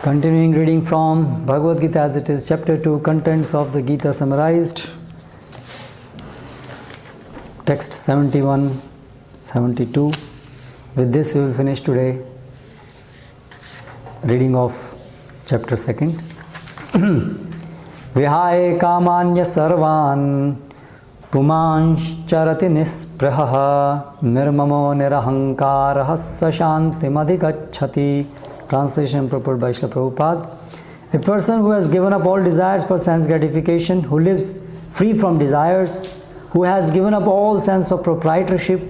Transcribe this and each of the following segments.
Continuing reading from Bhagavad Gita as it is, chapter 2, contents of the Gita summarized. Text 71, 72. With this we will finish today. Reading of chapter 2. Vihaye kamanya sarvan pumansh-charati nispraha nirmamo nirahankarah sashantimadhigacchati. Translation purport by Srila Prabhupada. A person who has given up all desires for sense gratification, who lives free from desires, who has given up all sense of proprietorship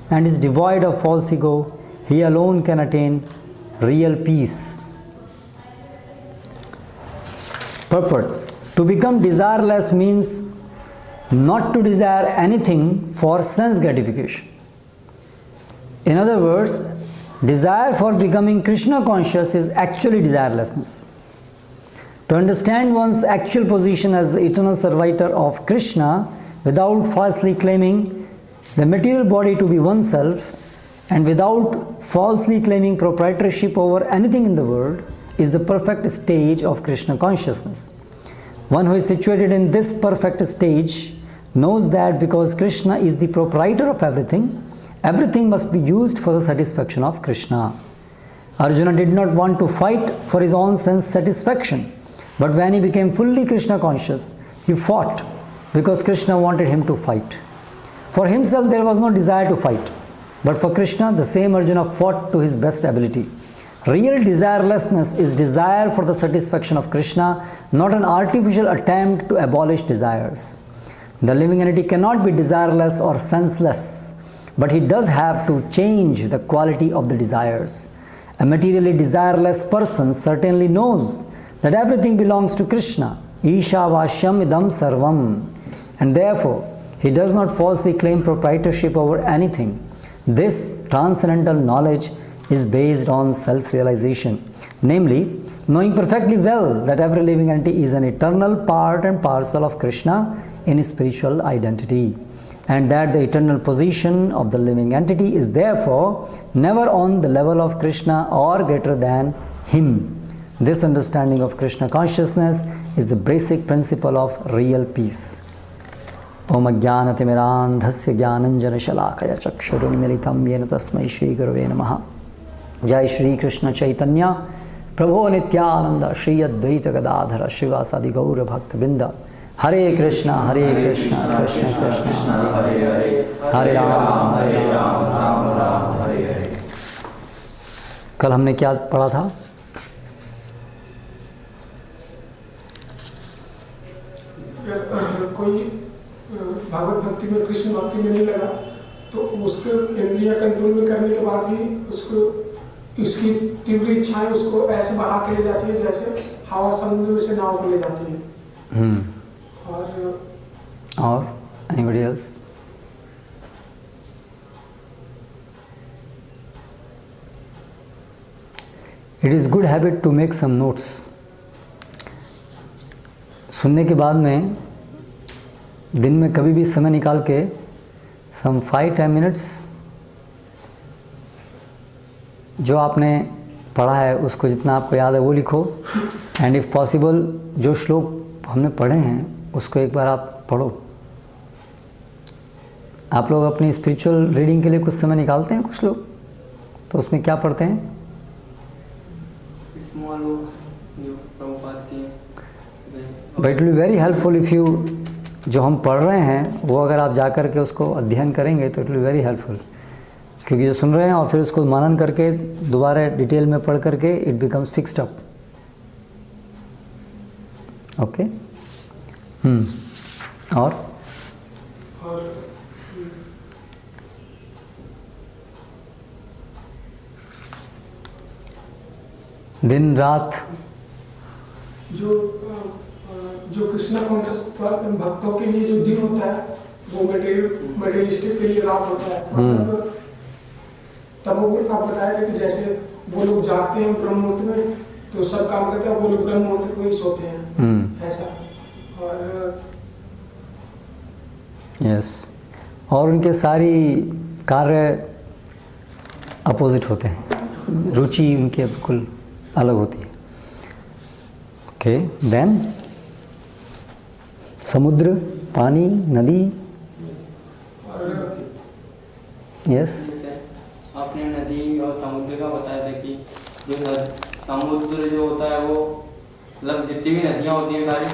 and is devoid of false ego, he alone can attain real peace. Purport. To become desireless means not to desire anything for sense gratification. In other words, desire for becoming Krishna conscious is actually desirelessness. To understand one's actual position as the eternal servitor of Krishna without falsely claiming the material body to be oneself and without falsely claiming proprietorship over anything in the world is the perfect stage of Krishna consciousness. One who is situated in this perfect stage knows that because Krishna is the proprietor of everything, everything must be used for the satisfaction of Krishna. Arjuna did not want to fight for his own sense satisfaction, but when he became fully Krishna conscious, he fought because Krishna wanted him to fight. For himself there was no desire to fight, but for Krishna the same Arjuna fought to his best ability. Real desirelessness is desire for the satisfaction of Krishna, not an artificial attempt to abolish desires. The living entity cannot be desireless or senseless, but he does have to change the quality of the desires. A materially desireless person certainly knows that everything belongs to Krishna, Isha Vashyam Idam Sarvam, and therefore he does not falsely claim proprietorship over anything. This transcendental knowledge is based on self-realization, namely, knowing perfectly well that every living entity is an eternal part and parcel of Krishna in his spiritual identity, and that the eternal position of the living entity is therefore never on the level of Krishna or greater than him. This understanding of Krishna consciousness is the basic principle of real peace. Om Ajnanatimirandhasya Jnananjana Shalakaya Chakshurunmilitam Yena Tasmai Shri Gurave Namaha. Jai Shri Krishna Chaitanya Prabhu Nityananda Shri Advaita Gadadhara Srivasadi Gaura Bhakta Vrinda. Hare Krishna Krishna Krishna Hare Hare Hare Ram Ram Ram Hare Hare. कल हमने क्या पढ़ा था? कोई भागवत भक्ति में कृष्ण भक्ति में नहीं लगा तो उसके इंद्रिया कंट्रोल में करने के बाद भी उसको उसकी तीव्र इच्छाएं उसको ऐसे बहा के ले जाती है जैसे हवा समुद्र में से नाव को ले जाती है. और anybody else? It is good habit to make some notes. सुनने के बाद में दिन में कभी भी समय निकाल के some 5-10 minutes जो आपने पढ़ा है उसको जितना आपको याद है वो लिखो, एंड इफ पॉसिबल जो श्लोक हमने पढ़े हैं उसको एक बार आप पढ़ो. आप लोग अपनी स्पिरिचुअल रीडिंग के लिए कुछ समय निकालते हैं कुछ लोग, तो उसमें क्या पढ़ते हैं? But it will be very helpful if you, जो हम पढ़ रहे हैं वो अगर आप जा कर के उसको अध्ययन करेंगे तो it will be very helpful, क्योंकि जो सुन रहे हैं और फिर उसको मनन करके दोबारा डिटेल में पढ़ करके it becomes fixed up. Okay. और दिन रात जो कृष्णा कॉन्शियस भक्तों के लिए जो दिन होता है वो मटेरियलिस्टिक के लिए रात होता है. तब वो आप बताया कि जैसे वो लोग जागते हैं ब्रह्म मुहूर्त में तो सब काम करते हैं, वो लोग ब्रह्म मुहूर्त को ही सोते हैं. ऐसा. और यस, और उनके सारी कार्य अपोजिट होते हैं, रुचि उनकी बिल्कुल अलग होती है. ओके, देन समुद्र, पानी, नदी, यस। आपने नदी और समुद्र का बताया था कि जो समुद्र जो होता है वो मतलब जितनी भी नदियाँ होती हैं सारी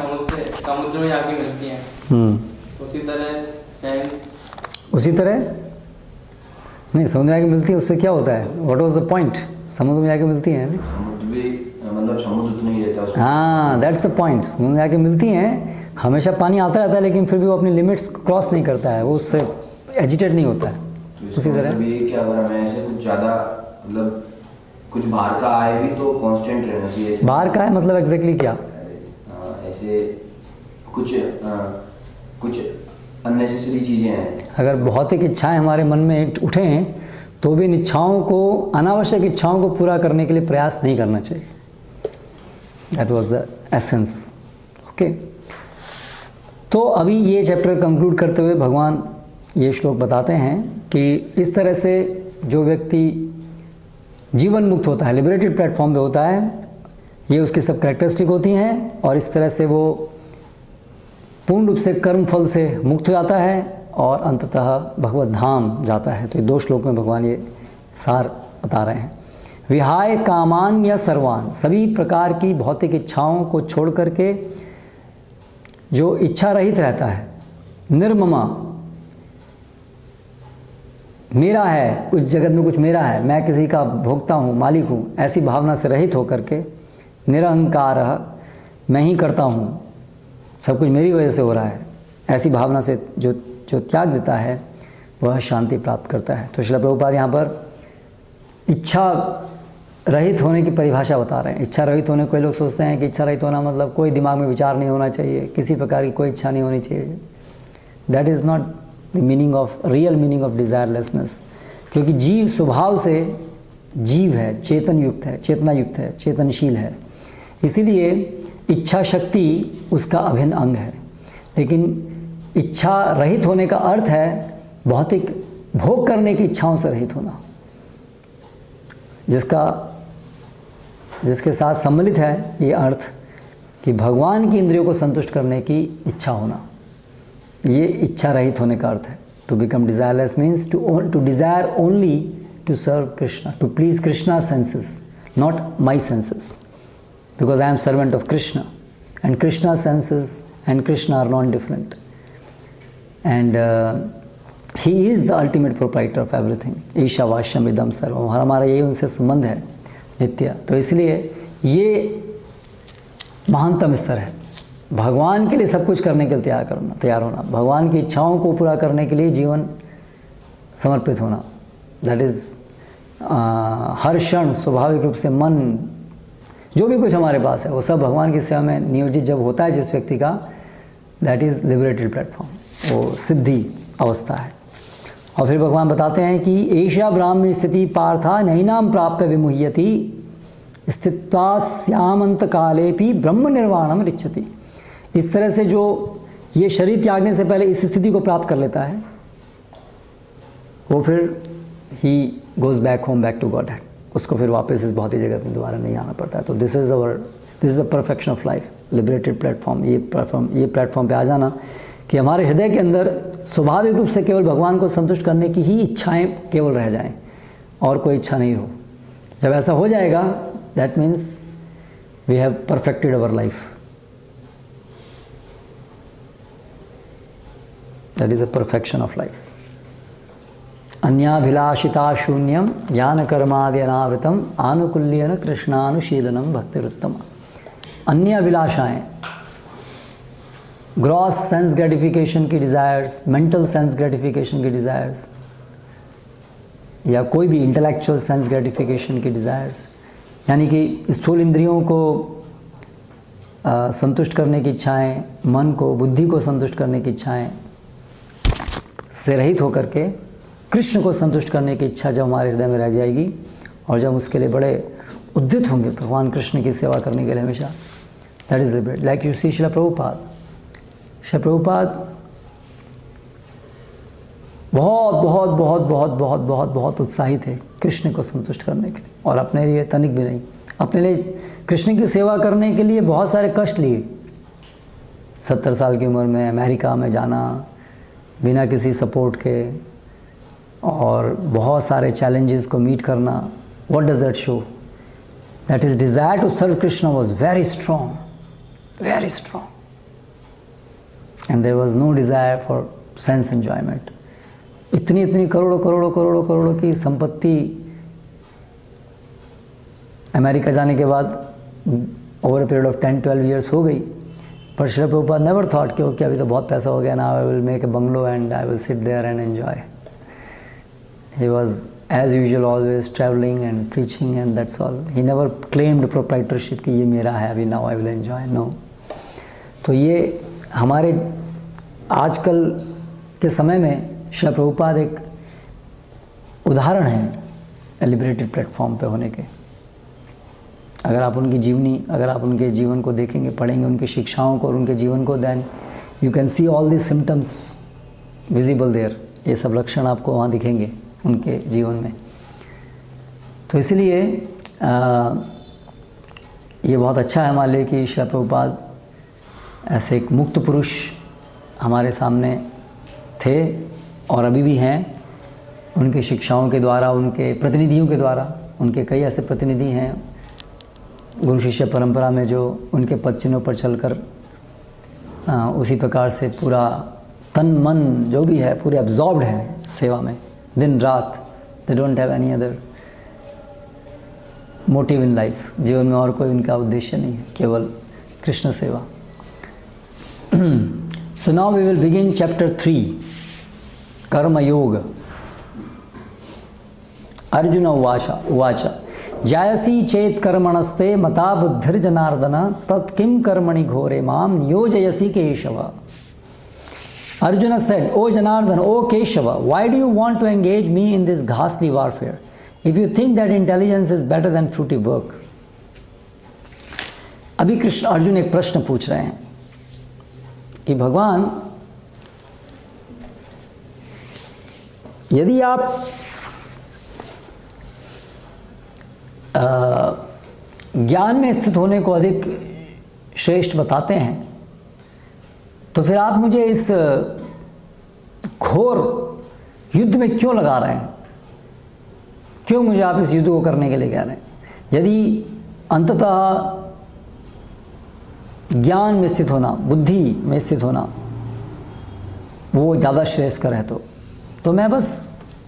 समुद्र में जाके मिलती हैं। उसी तरह सेंस, उसी तरह नहीं, समुद्र में जाके मिलती है, उससे क्या होता है? What was the point? समुद्र में जाके मिलती हैं, समुद्र भी मतलब समुद्र उतना ही रहता है उसमें। हाँ, दैट्स द पॉइंट। समुद्र में जाके मिलती हैं, हमेशा पानी आता रहता है लेकिन फिर भी वो अपनी लिमिट्स क्रॉस नहीं करता है, वो उससे एजिटेट नहीं होता है। उसी तरह मतलब ये क्या, अगर हमें ऐसे कुछ ज़्यादा मतलब कुछ बाहर का आए भी तो कांस्टेंट रहना चाहिए ऐसे। बाहर का है मतलब एग्जैक्टली क्या? ऐसे कुछ अननेसेसरी चीज़ें हैं। अगर भौतिक इच्छाएं हमारे मन में उठें तो भी इन इच्छाओं को, अनावश्यक इच्छाओं को पूरा करने के लिए प्रयास नहीं करना चाहिए। That was the essence. Okay, तो अभी ये चैप्टर कंक्लूड करते हुए भगवान ये श्लोक बताते हैं कि इस तरह से जो व्यक्ति जीवन मुक्त होता है, लिबरेटेड प्लेटफॉर्म पे होता है, ये उसकी सब कैरेक्टरिस्टिक होती हैं और इस तरह से वो पूर्ण रूप से कर्म फल से मुक्त हो जाता है और अंततः भगवत धाम जाता है। तो ये 2 श्लोक में भगवान ये सार बता रहे हैं। विहाय कामान या सर्वान, सभी प्रकार की भौतिक इच्छाओं को छोड़ करके जो इच्छा रहित रहता है, निर्ममा, मेरा है, कुछ जगत में कुछ मेरा है, मैं किसी का भोक्ता हूँ, मालिक हूँ, ऐसी भावना से रहित होकर के निरहंकार, मैं ही करता हूँ, सब कुछ मेरी वजह से हो रहा है, ऐसी भावना से जो त्याग देता है वह शांति प्राप्त करता है। तो श्रील प्रभुपाद यहाँ पर इच्छा रहित होने की परिभाषा बता रहे हैं। इच्छा रहित होने, कोई लोग सोचते हैं कि इच्छा रहित होना मतलब कोई दिमाग में विचार नहीं होना चाहिए, किसी प्रकार की कोई इच्छा नहीं होनी चाहिए। That is not the meaning of, real meaning of desirelessness. क्योंकि जीव स्वभाव से जीव है, चेतन युक्त है, चेतना युक्त है, चेतनशील है, इसीलिए इच्छा शक्ति उसका अभिन्न अंग है। लेकिन इच्छा रहित होने का अर्थ है भौतिक भोग करने की इच्छाओं से रहित होना, जिसके साथ सम्मिलित है ये अर्थ कि भगवान की इंद्रियों को संतुष्ट करने की इच्छा होना। ये इच्छा रहित होने का अर्थ है। To become desireless means to desire only to serve Krishna, to please Krishna senses, not my senses, because I am servant of Krishna and Krishna's senses and Krishna are non-different, and he is the ultimate proprietor of everything. ईशावास्यम इदम सर्वम, हमारा यही उनसे संबंध है नित्य। तो इसलिए ये महानतम स्तर है, भगवान के लिए सब कुछ करने के लिए तैयार होना, भगवान की इच्छाओं को पूरा करने के लिए जीवन समर्पित होना। दैट इज़ हर क्षण स्वाभाविक रूप से मन, जो भी कुछ हमारे पास है वो सब भगवान की सेवा में नियोजित जब होता है जिस व्यक्ति का, दैट इज़ लिबरेटेड प्लेटफॉर्म, वो सिद्धि अवस्था है। और फिर भगवान बताते हैं कि एषा ब्राह्मी स्थिति पार्था नैनाम प्राप्य विमुह्यति स्थित्वास्यामंत कालेपि ब्रह्म निर्वाणम रिच्छति। इस तरह से जो ये शरीर त्यागने से पहले इस स्थिति को प्राप्त कर लेता है, वो फिर he goes back home, back to Godhead, उसको फिर वापस इस भौतिक जगत में दोबारा नहीं आना पड़ता है। तो this is the perfection of life, liberated platform. ये प्लेटफॉर्म पे आ जाना कि हमारे हृदय के अंदर स्वाभाविक रूप से केवल भगवान को संतुष्ट करने की ही इच्छाएं केवल रह जाएं और कोई इच्छा नहीं हो। जब ऐसा हो जाएगा, that means we have perfected our life. That is a perfection of life. अन्याभिलाषिता शून्यम ज्ञान कर्मादि अनावृतम आनुकूल्यन कृष्णानुशीलनम भक्तिरुत्तम। अन्य अभिलाषाएँ, ग्रॉस सेंस ग्रेटिफिकेशन की डिज़ायर्स, मेंटल सेंस ग्रेटिफिकेशन की डिज़ायर्स, या कोई भी इंटेलेक्चुअल सेंस ग्रेटिफिकेशन की डिज़ायर्स, यानी कि स्थूल इंद्रियों को संतुष्ट करने की इच्छाएँ, मन को, बुद्धि को संतुष्ट करने की इच्छाएँ से रहित होकर के कृष्ण को संतुष्ट करने की इच्छा जब हमारे हृदय में रह जाएगी और जब उसके लिए बड़े उद्यत होंगे भगवान कृष्ण की सेवा करने के लिए हमेशा, that is liberate. Like you see Srila Prabhupada, Srila Prabhupada बहुत बहुत बहुत बहुत बहुत बहुत बहुत उत्साहित थे कृष्ण को संतुष्ट करने के लिए, और अपने लिए तनिक भी नहीं, अपने लिए कृष्ण की सेवा करने के लिए बहुत सारे कष्ट लिए। 70 साल की उम्र में अमेरिका में जाना बिना किसी सपोर्ट के, और बहुत सारे चैलेंजेस को मीट करना। What does that show? That is desire to serve Krishna was very strong, very strong, and there was no desire for sense enjoyment. इतनी इतनी करोड़ों करोड़ों करोड़ों करोड़ों की संपत्ति अमेरिका जाने के बाद over a period of 10-12 years हो गई, पर श्रील प्रभुपाद नेवर थॉट कि ओके अभी तो बहुत पैसा हो गया, now I will make a bungalow and I will sit there and enjoy. He was as usual always travelling and preaching and that's all. He never claimed proprietorship कि ये मेरा है अभी, now I will enjoy, no. तो ये हमारे आजकल के समय में श्रील प्रभुपाद एक उदाहरण है लिबरेटेड प्लेटफॉर्म पे होने के। अगर आप उनकी जीवनी, अगर आप उनके जीवन को देखेंगे, पढ़ेंगे उनकी शिक्षाओं को और उनके जीवन को, then you can see all this symptoms visible there. ये सब लक्षण आपको वहाँ दिखेंगे उनके जीवन में। तो इसलिए ये बहुत अच्छा है हमारे लिए कि श्रील प्रभुपाद ऐसे एक मुक्त पुरुष हमारे सामने थे और अभी भी हैं। उनकी शिक्षाओं के द्वारा, उनके प्रतिनिधियों के द्वारा, उनके कई ऐसे प्रतिनिधि हैं गुरु शिष्य परंपरा में जो उनके पद चिन्हों पर चलकर उसी प्रकार से पूरा तन मन जो भी है पूरे एब्जॉर्ब्ड हैं सेवा में दिन रात। They don't have any other motive in life. जीवन में और कोई उनका उद्देश्य नहीं है, केवल कृष्ण सेवा। So now we will begin chapter 3, Karma Yoga. Arjuna uvacha जायसी चेत कर्मणस्ते मता बुद्धिर्जनार्दन तत्किम कर्मणि घोरे माम नियोजयसी Keshav. Arjuna said, O Janardana, O Keshava, why do you want to engage me in this ghastly warfare if you think that intelligence is better than fruity work? अभी कृष्ण अर्जुन एक प्रश्न पूछ रहे हैं कि भगवान, यदि आप ज्ञान में स्थित होने को अधिक श्रेष्ठ बताते हैं, तो फिर आप मुझे इस घोर युद्ध में क्यों लगा रहे हैं? क्यों मुझे आप इस युद्ध को करने के लिए कह रहे हैं? यदि अंततः ज्ञान में स्थित होना, बुद्धि में स्थित होना वो ज़्यादा श्रेष्ठकर है, तो मैं बस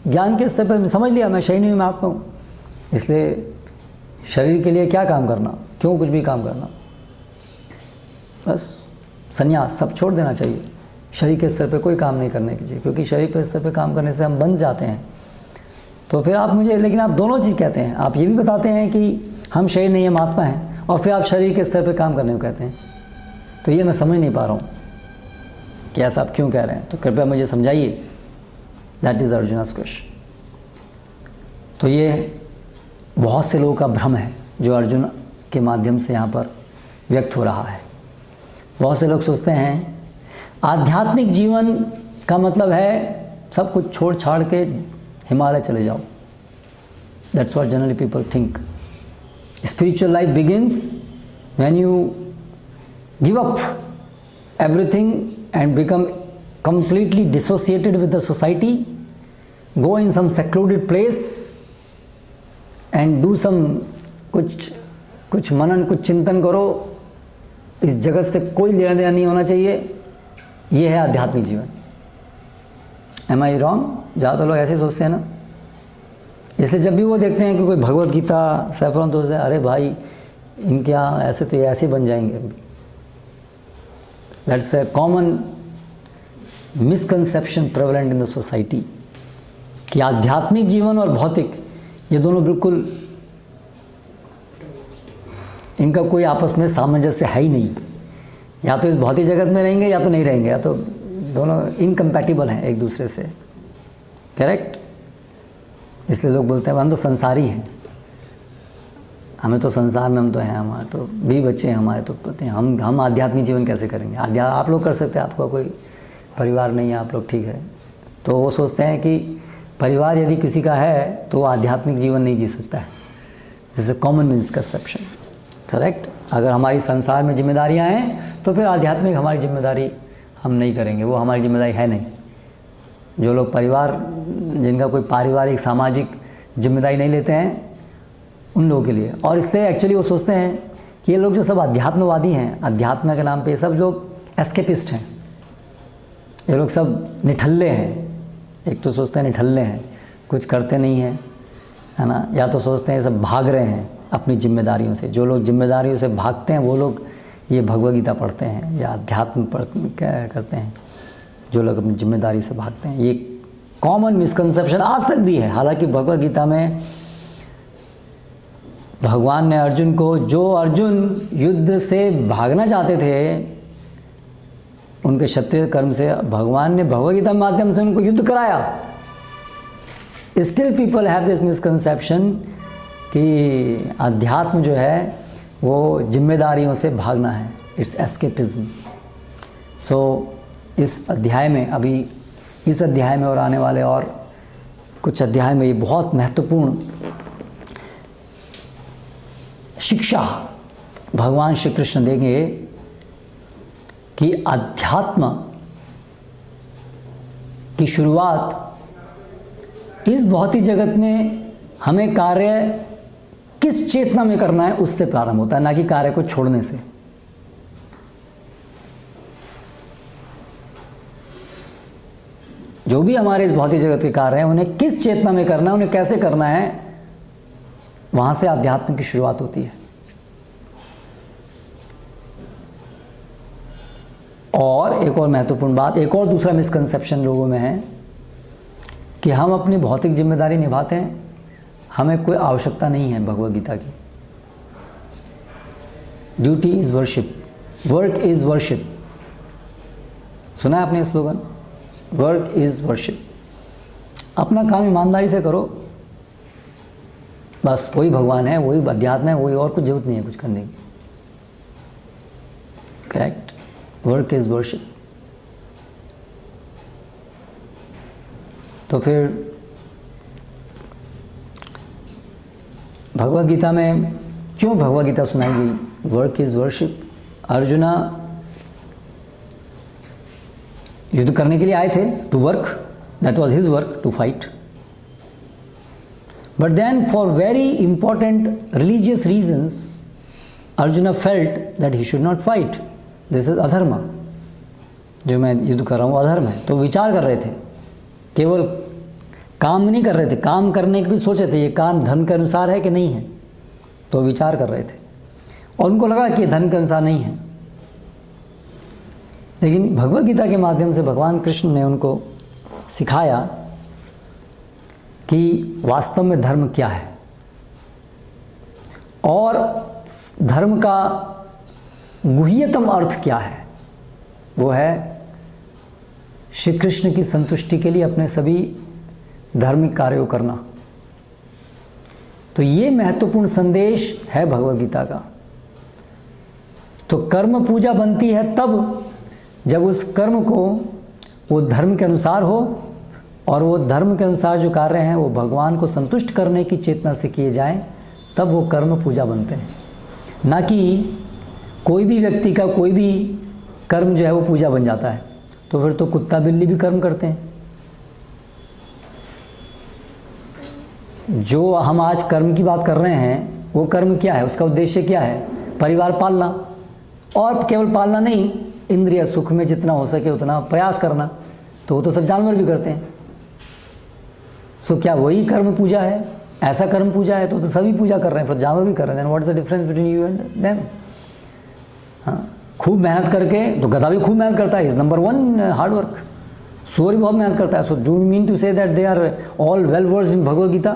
ज्ञान के स्तर पर समझ लिया मैं शरीर में आत्मा हूँ, इसलिए शरीर के लिए क्या काम करना, क्यों कुछ भी काम करना, बस संन्यास सब छोड़ देना चाहिए। शरीर के स्तर पे कोई काम नहीं करने चाहिए, क्योंकि शरीर के स्तर पे काम करने से हम बंध जाते हैं। तो फिर आप मुझे, लेकिन आप दोनों चीज़ कहते हैं, आप ये भी बताते हैं कि हम शरीर नहीं, हम आत्मा हैं, और फिर आप शरीर के स्तर पे काम करने को कहते हैं। तो ये मैं समझ नहीं पा रहा हूँ कि ऐसा आप क्यों कह रहे हैं, तो कृपया मुझे समझाइए। That is Arjun's question. तो ये बहुत से लोगों का भ्रम है जो अर्जुन के माध्यम से यहाँ पर व्यक्त हो रहा है। बहुत से लोग सोचते हैं आध्यात्मिक जीवन का मतलब है सब कुछ छोड़ छाड़ के हिमालय चले जाओ। That's what generally people think. Spiritual life begins when you give up everything and become completely dissociated with the society, go in some secluded place and do some कुछ मनन, कुछ चिंतन करो। इस जगत से कोई लेना देना नहीं होना चाहिए। ये है आध्यात्मिक जीवन। Am I wrong? ज़्यादातर लोग ऐसे सोचते हैं ना। इसलिए जब भी वो देखते हैं कि कोई भगवत गीता सैफरन, तो अरे भाई इनके यहाँ ऐसे तो ये ऐसे बन जाएंगे। That's a common misconception prevalent in the society कि आध्यात्मिक जीवन और भौतिक ये दोनों बिल्कुल, इनका कोई आपस में सामंजस्य है ही नहीं। या तो इस भौतिक जगत में रहेंगे या तो नहीं रहेंगे, या तो दोनों इनकम्पैटिबल हैं एक दूसरे से। करेक्ट? इसलिए लोग बोलते हैं हम तो संसारी हैं, हमें तो संसार में हम तो हैं, हमारे तो भी बच्चे हैं, हमारे तो पते हैं, हम आध्यात्मिक जीवन कैसे करेंगे? आप लोग कर सकते हैं, आपका कोई परिवार नहीं है, आप लोग ठीक है। तो वो सोचते हैं कि परिवार यदि किसी का है तो आध्यात्मिक जीवन नहीं जी सकता है। This is a common misconception, correct. अगर हमारी संसार में जिम्मेदारियां हैं तो फिर आध्यात्मिक हमारी जिम्मेदारी हम नहीं करेंगे, वो हमारी जिम्मेदारी है नहीं। जो लोग परिवार, जिनका कोई पारिवारिक सामाजिक जिम्मेदारी नहीं लेते हैं, उन लोगों के लिए। और इसलिए एक्चुअली वो सोचते हैं कि ये लोग जो सब अध्यात्मवादी हैं, अध्यात्म के नाम पे सब लोग एस्केपिस्ट हैं, ये लोग सब निठल्ले हैं। एक तो सोचते हैं निठल्ले हैं, कुछ करते नहीं हैं, है ना, या तो सोचते हैं सब भाग रहे हैं अपनी जिम्मेदारियों से। जो लोग जिम्मेदारियों से भागते हैं वो लोग ये भगवद गीता पढ़ते हैं या अध्यात्म करते हैं, जो लोग अपनी जिम्मेदारी से भागते हैं। ये कॉमन मिसकंसेप्शन आज तक भी है। हालांकि भगवद गीता में भगवान ने अर्जुन को, जो अर्जुन युद्ध से भागना चाहते थे उनके क्षत्रिय कर्म से, भगवान ने भगवद गीता के माध्यम से उनको युद्ध कराया। Still people have this misconception कि अध्यात्म जो है वो जिम्मेदारियों से भागना है, इट्स एस्केपिज्म। सो इस अध्याय में, अभी इस अध्याय में और आने वाले और कुछ अध्याय में ये बहुत महत्वपूर्ण शिक्षा भगवान श्री कृष्ण देंगे कि अध्यात्म की शुरुआत इस भौतिक जगत में हमें कार्य किस चेतना में करना है उससे प्रारंभ होता है, ना कि कार्य को छोड़ने से। जो भी हमारे इस भौतिक जगत के कार्य हैं उन्हें किस चेतना में करना है, उन्हें कैसे करना है, वहां से अध्यात्म की शुरुआत होती है। और एक और महत्वपूर्ण बात, एक और दूसरा मिसकंसेप्शन लोगों में है कि हम अपनी भौतिक जिम्मेदारी निभाते हैं, हमें कोई आवश्यकता नहीं है भगवद गीता की। Duty is worship, work is worship. सुना है आपने स्लोगन, वर्क इज वर्शिप। अपना काम ईमानदारी से करो, बस वही भगवान है, वही अध्यात्म है, वही, और कुछ जरूरत नहीं है कुछ करने की। Correct, work is worship. तो फिर भगवद गीता में क्यों भगवद गीता सुनाई गई? Work is worship. अर्जुना युद्ध करने के लिए आए थे, to work, that was his work, to fight. But then for very important religious reasons Arjuna felt that he should not fight, this is अधर्म, जो मैं युद्ध कर रहा हूँ अधर्म है। तो विचार कर रहे थे, केवल काम नहीं कर रहे थे, काम करने की भी सोचे थे, ये काम धर्म के अनुसार है कि नहीं है, तो विचार कर रहे थे और उनको लगा कि ये धर्म के अनुसार नहीं है। लेकिन भगवद गीता के माध्यम से भगवान कृष्ण ने उनको सिखाया कि वास्तव में धर्म क्या है और धर्म का गुह्यतम अर्थ क्या है। वो है श्री कृष्ण की संतुष्टि के लिए अपने सभी धार्मिक कार्यों करना। तो ये महत्वपूर्ण संदेश है भगवद गीता का। तो कर्म पूजा बनती है तब जब उस कर्म को वो धर्म के अनुसार हो और वो धर्म के अनुसार जो कार्य हैं वो भगवान को संतुष्ट करने की चेतना से किए जाएं, तब वो कर्म पूजा बनते हैं। ना कि कोई भी व्यक्ति का कोई भी कर्म जो है वो पूजा बन जाता है। तो फिर तो कुत्ता बिल्ली भी कर्म करते हैं। जो हम आज कर्म की बात कर रहे हैं वो कर्म क्या है, उसका उद्देश्य क्या है? परिवार पालना, और केवल पालना नहीं, इंद्रिय सुख में जितना हो सके उतना प्रयास करना। तो वो तो सब जानवर भी करते हैं। सो क्या वही कर्म पूजा है? ऐसा कर्म पूजा है तो सभी पूजा कर रहे हैं, फिर जानवर भी कर रहे हैं। What is the difference between you and them? हाँ, खूब मेहनत करके, तो गधा भी खूब मेहनत करता है, इज नंबर 1 हार्ड वर्क। सूअर भी बहुत मेहनत करता है। So do you mean to say that they are all well versed in Bhagavad Gita?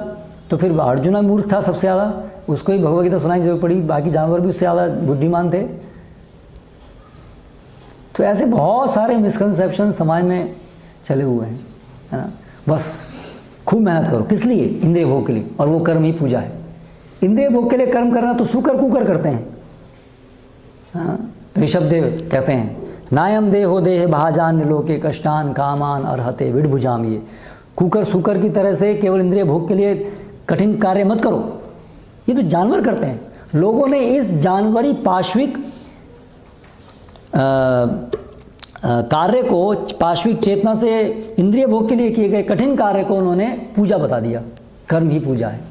तो फिर अर्जुन मूर्ख था सबसे ज़्यादा, उसको ही भगवद गीता सुनाई जरूरत पड़ी, बाकी जानवर भी उससे ज़्यादा बुद्धिमान थे। तो ऐसे बहुत सारे मिसकंसेप्शन समाज में चले हुए हैं, है ना। बस खूब मेहनत करो, किस लिए? इंद्रिय भोग के लिए, और वो कर्म ही पूजा है। इंद्रिय भोग के लिए कर्म करना तो सूकर कुकर करते हैं। हाँ, ऋषभ देव कहते हैं, नायम देहो देह भाजान लोके कष्टान कामान अर्हते विडभुजाम। ये कुकर सूकर की तरह से केवल इंद्रिय भोग के लिए कठिन कार्य मत करो, ये तो जानवर करते हैं। लोगों ने इस जानवरी पाश्विक कार्य को, पाश्विक चेतना से इंद्रिय भोग के लिए किए गए कठिन कार्य को उन्होंने पूजा बता दिया, कर्म ही पूजा है।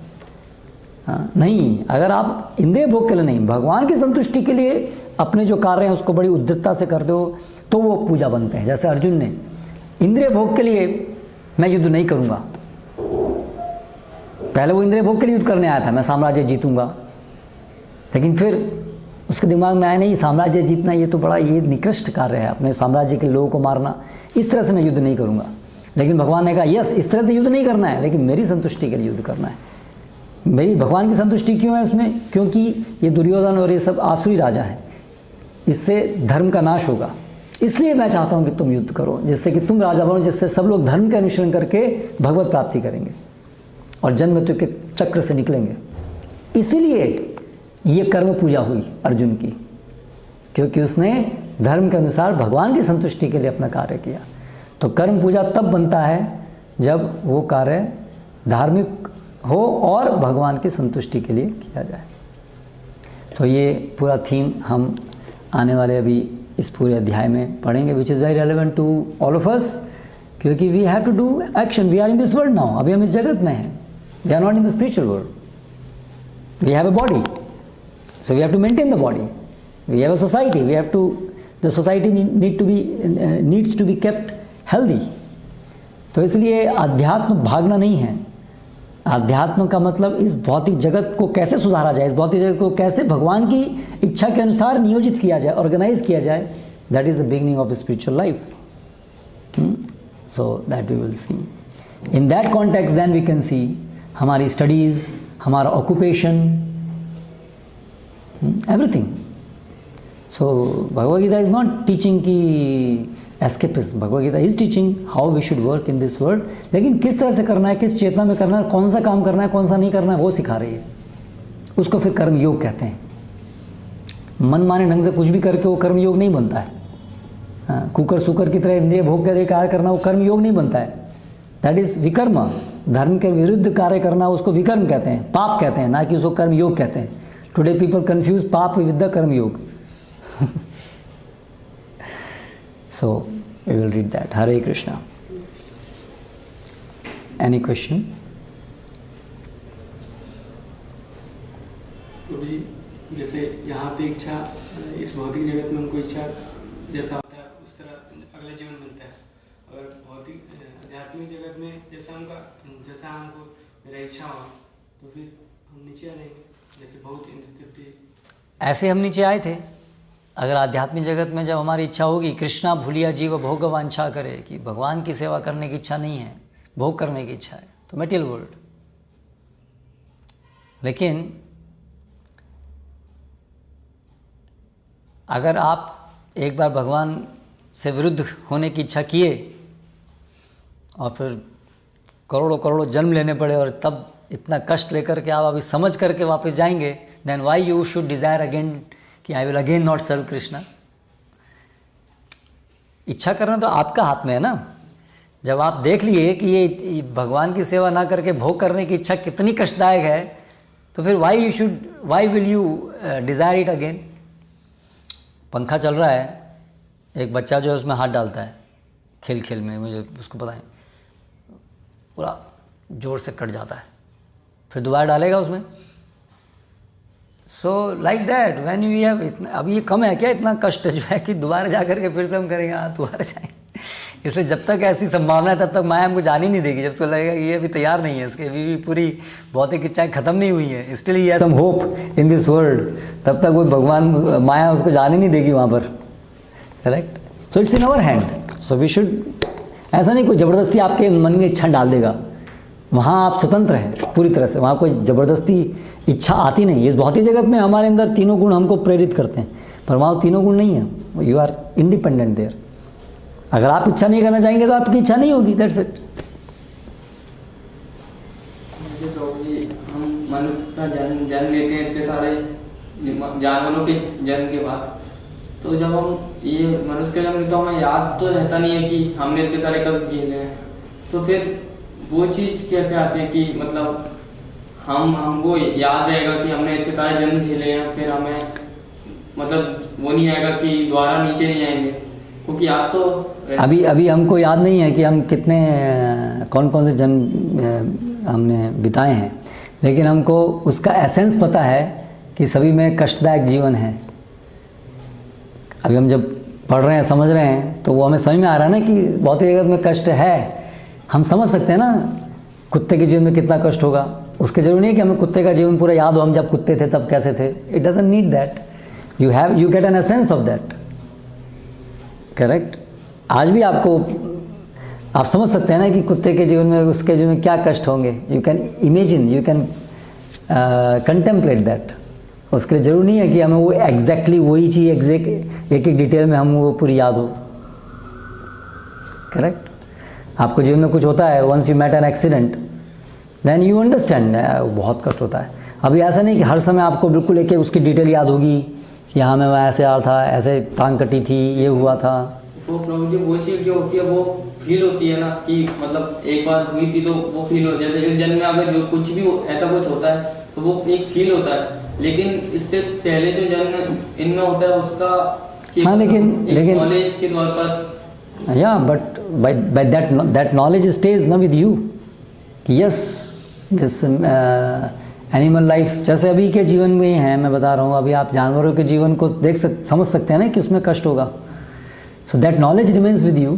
नहीं, अगर आप इंद्रिय भोग के लिए नहीं, भगवान की संतुष्टि के लिए अपने जो कार्य हैं उसको बड़ी उद्यतता से करते हो तो वो पूजा बनते हैं। जैसे अर्जुन ने इंद्रिय भोग के लिए मैं युद्ध नहीं करूंगा, पहले वो इंद्रिय भोग के लिए युद्ध करने आया था, मैं साम्राज्य जीतूंगा, लेकिन फिर उसके दिमाग में आया नहीं, साम्राज्य जीतना ये तो बड़ा ये निकृष्ट कार्य है, अपने साम्राज्य के लोगों को मारना, इस तरह से मैं युद्ध नहीं करूंगा। लेकिन भगवान ने कहा यस, इस तरह से युद्ध नहीं करना है, लेकिन मेरी संतुष्टि के लिए युद्ध करना है। मेरी भगवान की संतुष्टि क्यों है उसमें? क्योंकि ये दुर्योधन और ये सब आसुरी राजा हैं, इससे धर्म का नाश होगा, इसलिए मैं चाहता हूं कि तुम युद्ध करो, जिससे कि तुम राजा बनो, जिससे सब लोग धर्म के अनुसरण करके भगवत प्राप्ति करेंगे और जन्म मृत्यु के चक्र से निकलेंगे। इसीलिए ये कर्म पूजा हुई अर्जुन की, क्योंकि उसने धर्म के अनुसार भगवान की संतुष्टि के लिए अपना कार्य किया। तो कर्म पूजा तब बनता है जब वो कार्य धार्मिक हो और भगवान की संतुष्टि के लिए किया जाए। तो ये पूरा थीम हम आने वाले अभी इस पूरे अध्याय में पढ़ेंगे, which is very relevant to all of us, क्योंकि we have to do action. We are in this world now, अभी हम इस जगत में हैं, we are not in the spiritual world. We have a body, so we have to maintain the body. We have a society, we have to, the society needs to be kept healthy. तो इसलिए अध्यात्म भागना नहीं है। अध्यात्म का मतलब इस भौतिक जगत को कैसे सुधारा जाए, इस भौतिक जगत को कैसे भगवान की इच्छा के अनुसार नियोजित किया जाए, ऑर्गेनाइज किया जाए, that is the beginning of spiritual life. So that we will see in that context, then we can see हमारी स्टडीज, हमारा occupation, everything. So Bhagavad Gita is not teaching कि escapism, Bhagavad Gita is teaching how we should work in this world, लेकिन किस तरह से करना है, किस चेतना में करना है, कौन सा काम करना है, कौन सा नहीं करना है, वो सिखा रही है। उसको फिर कर्म योग कहते हैं। मन माने ढंग से कुछ भी करके वो कर्म योग नहीं बनता है। कुकर सुकर की तरह इंद्रिय भोग के लिए कार्य करना वो कर्म योग नहीं बनता है, दैट इज विकर्म। धर्म के विरुद्ध कार्य करना उसको विकर्म कहते हैं, पाप कहते हैं, ना कि उसको कर्म योग कहते हैं। Today people confuse paap with the karma yoga. So we will read that. Hare Krishna. Any question? तो भी जैसे यहाँ पे इच्छा, इस भौतिक जगत में उनको इच्छा जैसा होता है उस तरह अगला जीवन मिलता है। और भौतिक आध्यात्मिक जगत में जैसा हमको मेरा इच्छा हो तो फिर हम नीचे आ जाएंगे। जैसे बहुत ऐसे हम नीचे आए थे। अगर आध्यात्मिक जगत में जब हमारी इच्छा होगी, कृष्णा भूलिया जीव भोग वांछा करे, कि भगवान की सेवा करने की इच्छा नहीं है, भोग करने की इच्छा है, तो मेटेरियल वर्ल्ड। लेकिन अगर आप एक बार भगवान से विरुद्ध होने की इच्छा किए और फिर करोड़ों करोड़ों जन्म लेने पड़े और तब इतना कष्ट लेकर के आप अभी समझ करके वापस जाएंगे, then why you should desire again कि I will again not serve Krishna. इच्छा करना तो आपका हाथ में है ना। जब आप देख लिए कि ये भगवान की सेवा ना करके भोग करने की इच्छा कितनी कष्टदायक है, तो फिर why will you desire it again. पंखा चल रहा है, एक बच्चा जो है उसमें हाथ डालता है खेल खेल में, मुझे उसको पता है, पूरा जोर से कट जाता है, फिर दोबारा डालेगा उसमें। So like that when you have इतना, अब ये कम है क्या इतना कष्ट जो है कि दोबारा जा करके फिर से हम करेंगे, हाँ दोबारा जाएंगे। इसलिए जब तक ऐसी संभावना है तब तक माया हमको जाने नहीं देगी। जब उसको लगेगा कि ये अभी तैयार नहीं है, इसके अभी भी पूरी भौतिक इच्छाएं खत्म नहीं हुई है, still he has some hope in this world, तब तक कोई भगवान माया उसको जाने नहीं देगी वहाँ पर। Correct. So it's in our hand. So we should, ऐसा नहीं कोई ज़बरदस्ती आपके मन में इच्छा डाल देगा, वहाँ आप स्वतंत्र हैं पूरी तरह से, वहाँ कोई ज़बरदस्ती इच्छा आती नहीं। इस भौतिक जगत में हमारे अंदर तीनों गुण हमको प्रेरित करते हैं, पर वहाँ तीनों गुण नहीं है। You are independent there. अगर आप इच्छा नहीं करना चाहेंगे तो आपकी इच्छा नहीं होगी, दैट्स इट। हम मनुष्य का जन्म लेते हैं इतने सारे जानवरों के जन्म के बाद, तो जब हम ये मनुष्य का जन्म, तो हमें याद तो रहता नहीं है कि हमने इतने सारे कष्ट झेले हैं। तो फिर वो चीज़ कैसे आती है कि मतलब हमको याद रहेगा कि हमने इतने सारे जन्म झेले हैं, फिर हमें मतलब वो नहीं आएगा कि दोबारा नीचे नहीं आएंगे, क्योंकि याद तो अभी हमको याद नहीं है कि हम कितने कौन कौन से जन्म हमने बिताए हैं, लेकिन हमको उसका एसेंस पता है कि सभी में कष्टदायक जीवन है। अभी हम जब पढ़ रहे हैं, समझ रहे हैं, तो वो हमें समझ में आ रहा है ना कि भौतिक जगत में कष्ट है। हम समझ सकते हैं ना कुत्ते के जीवन में कितना कष्ट होगा। उसके जरूरी नहीं है कि हमें कुत्ते का जीवन पूरा याद हो, हम जब कुत्ते थे तब कैसे थे। It doesn't need that, you get an essence of that, correct. आज भी आपको आप समझ सकते हैं ना कि कुत्ते के जीवन में, उसके जीवन में क्या कष्ट होंगे। You can imagine, you can contemplate that. उसके लिए ज़रूरी नहीं है कि हमें वो एग्जैक्टली वही चीज़ एक एक डिटेल में हम वो पूरी याद हो, करेक्ट। आपको जीवन में कुछ होता है, once you met an accident, then you understand बहुत कष्ट होता है। अभी ऐसा नहीं कि हर समय आपको बिल्कुल एक उसकी डिटेल याद होगी कि हाँ मैं वहाँ ऐसे आ था, ऐसे टांग कटी थी, ये हुआ था। तो प्रभु जी वो चीज़ जो होती है वो फील होती है ना, कि मतलब एक बार हुई थी तो वो फील हो, जैसे इस जन्म में अगर जो कुछ भी ऐसा कुछ होता है तो वो एक फील होता है। लेकिन इससे पहले जो जन्म इनमें होता है उसका हाँ, लेकिन नॉलेज के तौर पर, या but by that knowledge stage ना विद यू कि यस दिस एनिमल लाइफ, जैसे अभी के जीवन में ही है, मैं बता रहा हूँ। अभी आप जानवरों के जीवन को समझ सकते हैं ना कि उसमें कष्ट होगा। So that knowledge remains with you,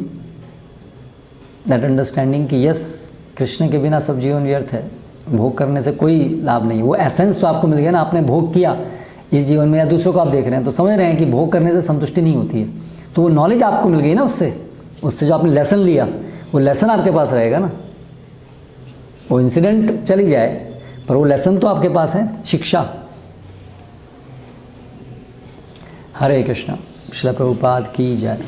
that understanding कि यस कृष्ण के बिना सब जीवन व्यर्थ है, भोग करने से कोई लाभ नहीं। वो एसेंस तो आपको मिल गया ना, आपने भोग किया इस जीवन में, या दूसरों को आप देख रहे हैं तो समझ रहे हैं कि भोग करने से संतुष्टि नहीं होती है। तो वो नॉलेज आपको मिल गई ना, उससे जो आपने लेसन लिया, वो लेसन आपके पास रहेगा ना। वो इंसिडेंट चली जाए पर वो लेसन तो आपके पास है, शिक्षा। हरे कृष्णा। श्रील प्रभुपाद की जय।